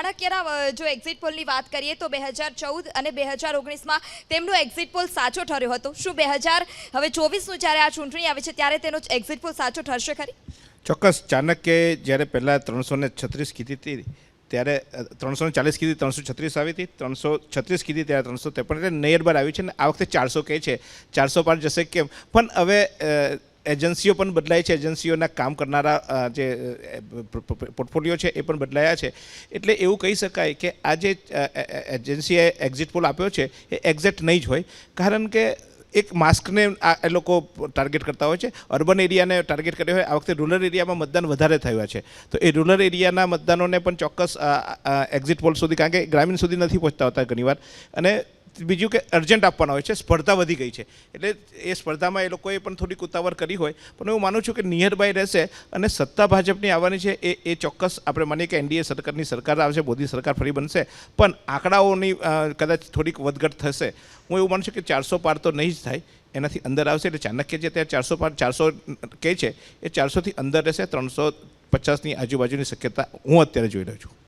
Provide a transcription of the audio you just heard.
ચાણક્યના જો એક્ઝિટ પોલની વાત કરીએ તો 2014 અને 2019માં તેમનો એક્ઝિટ પોલ સાચો ઠર્યો હતો. શું 2024નું જ્યારે આ ચૂંટણી આવે છે ત્યારે તેનો એક્ઝિટ પોલ સાચો ઠરશે ખરી? ચોક્કસ. ચાણક્યએ જ્યારે પહેલાં 336 કીધી હતી ત્યારે 340 કીધી, 336 આવી હતી, 336 કીધી ત્યારે 353 એટલે નિયર બાર આવી છે ને આ વખતે 400 કહે છે. 400 પાર જશે કેમ? પણ હવે એજન્સીઓ પણ બદલાય છે, એજન્સીઓના કામ કરનારા જે પોર્ટફોલિયો છે એ પણ બદલાયા છે. એટલે એવું કહી શકાય કે આ જે એજન્સીએ એક્ઝિટ પોલ આપ્યો છે એ એક્ઝેક્ટ નહીં જ હોય, કારણ કે એક માસ્કને એ લોકો ટાર્ગેટ કરતા હોય છે, અર્બન એરિયાને ટાર્ગેટ કર્યો હોય. આ વખતે રૂરલ એરિયામાં મતદાન વધારે થયું છે, તો એ રૂરલ એરિયાના મતદાનોને પણ ચોક્કસ એક્ઝિટ પોલ સુધી, કારણ કે ગ્રામીણ સુધી નથી પહોંચતા હોતા ઘણીવાર. અને બીજું કે અર્જન્ટ આપવાના હોય છે, સ્પર્ધા વધી ગઈ છે, એટલે એ સ્પર્ધામાં એ લોકોએ પણ થોડીક ઉતાવળ કરી હોય. પણ હું માનું છું કે નિયર બાય રહેશે અને સત્તા ભાજપની આવવાની છે એ ચોક્કસ આપણે માનીએ કે એનડીએ સરકારની સરકાર આવશે, મોદી સરકાર ફરી બનશે. પણ આંકડાઓની કદાચ થોડીક વધઘટ થશે. હું એવું માનું છું કે 400 પાર તો નહીં જ થાય, એનાથી અંદર આવશે. એટલે ચાણક્ય જે ત્યાં 400 પાર 400 કહે છે એ 400થી અંદર રહેશે. 350ની આજુબાજુની શક્યતા હું અત્યારે જોઈ રહ્યો છું.